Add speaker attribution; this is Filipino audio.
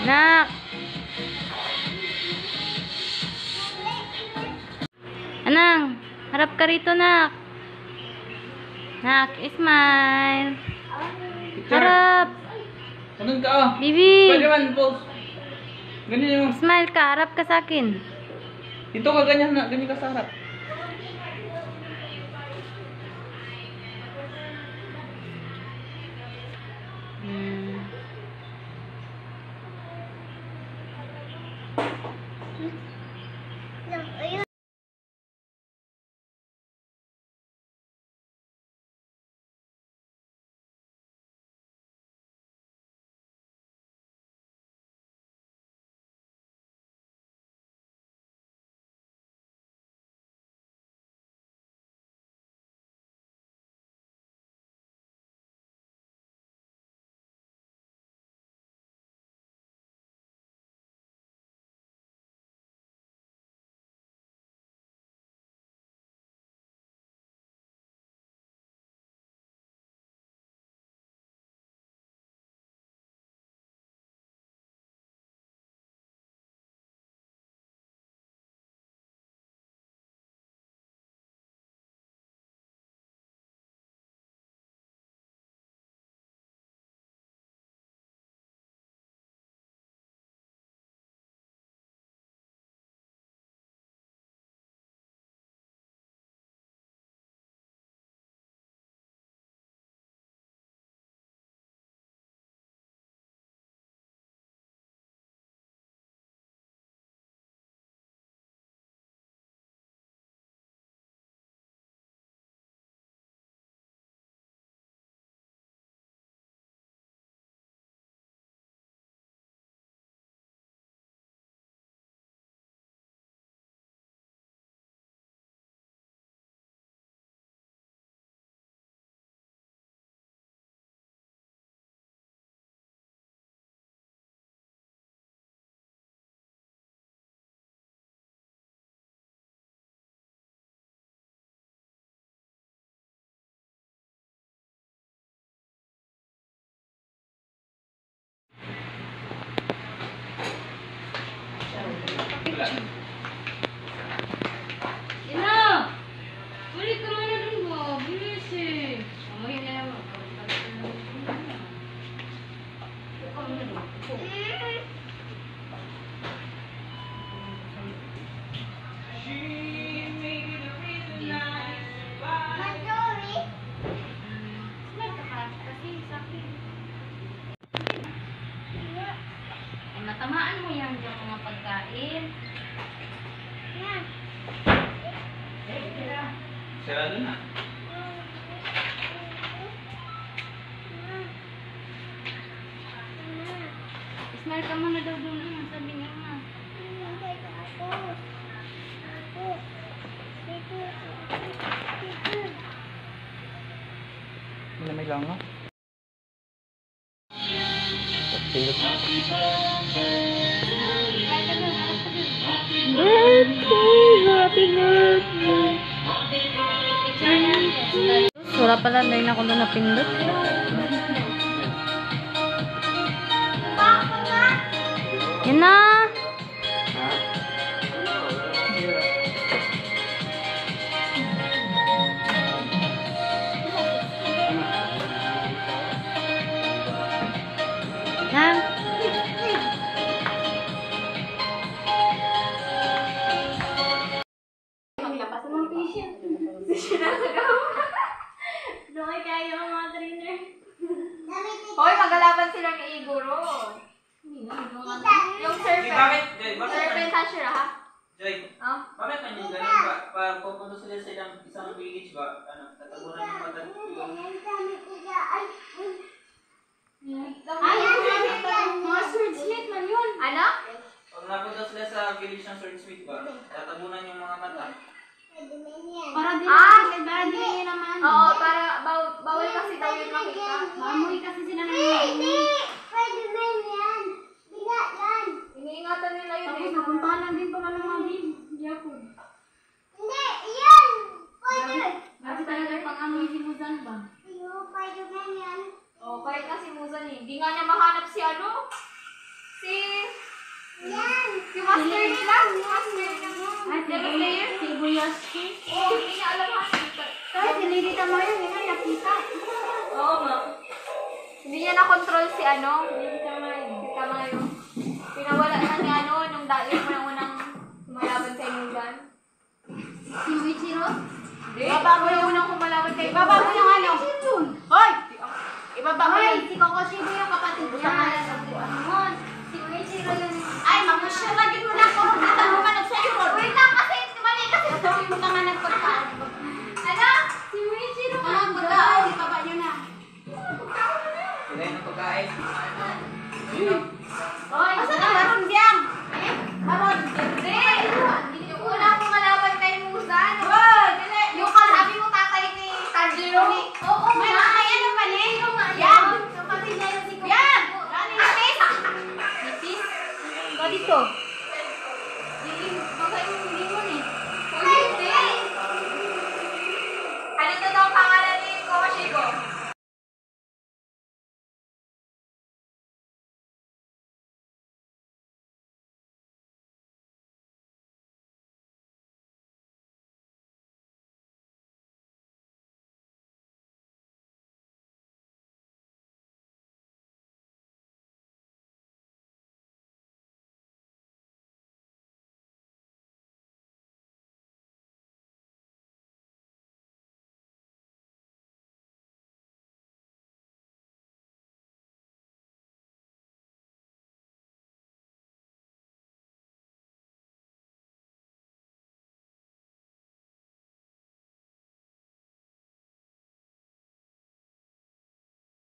Speaker 1: Nak! Anang, harap ka rito, nak. Nak, smile. Harap.
Speaker 2: Anong ka, oh?
Speaker 1: Bibi.
Speaker 2: Spider-Man, pose. Ganyan yung...
Speaker 1: Smile ka, harap ka sa akin.
Speaker 2: Dito ka, ganyan na. Ganyan ka sa harap.
Speaker 1: Ina! Balik ka muna dun mo. Bilis eh. Amoy na naman. Matamaan mo yan yung mga pagkain. Yan.
Speaker 2: Sarado na.
Speaker 1: Smile ka muna daw doon. Sabi niya nga.
Speaker 2: Hindi na may lang, no?
Speaker 1: Sura pala dahil ako doon napindot. Yan na! Yan.
Speaker 3: Maglapas ng patient. Sinasagaw. Doon kayo mga trainer. Hoy, magalaban sila ni Iguro. Yung serpent. Serpent Hashira, ha?
Speaker 2: Joy,
Speaker 3: Oh?
Speaker 2: bakit nandiyan ganun ba? Pag pupunta sila sa isang village ba, tatabunan yung mata
Speaker 3: Mga swordsmith man yun. Ano?
Speaker 2: Pag napunta sila sa village ng swordsmith ba, tatabunan yung mga mata.
Speaker 1: Para din naman.
Speaker 3: Oo, para bawal kasi daw yun makita.
Speaker 1: Maamoy kasi sila ng
Speaker 3: Iniingatan nila yun
Speaker 1: Tapos
Speaker 3: eh.
Speaker 1: napuntahan lang din pala ng mga Jacob. Grabe talaga pang-amoy si Muzan ba?
Speaker 3: Oh, kahit kasi Muzan eh. Hindi nga niya mahanap si ano? Si
Speaker 4: Kita mo yun, yun nakita.
Speaker 1: Oo nga.
Speaker 3: Hindi niya na-control si ano.
Speaker 1: Hindi tama yun.
Speaker 3: Si Tamayo. Pinawala na ni ano, nung dahil mo nang unang lumalaban kay Mulan.
Speaker 4: Si Wichiro?
Speaker 3: Hindi. Ibaba mo yung unang kumalaban kay
Speaker 4: Ibaba mo yung ano?
Speaker 3: Hoy! Ibaba mo
Speaker 4: Ay,
Speaker 3: yung...
Speaker 4: si Kokoshibo yung kapatid niya. Ano? Si Wichiro yun. Ay, mamusyalagin mo na ako. Ano ka sa'yo? Wait lang kasi, mali kasi. Sabi mo naman nagpagkakita.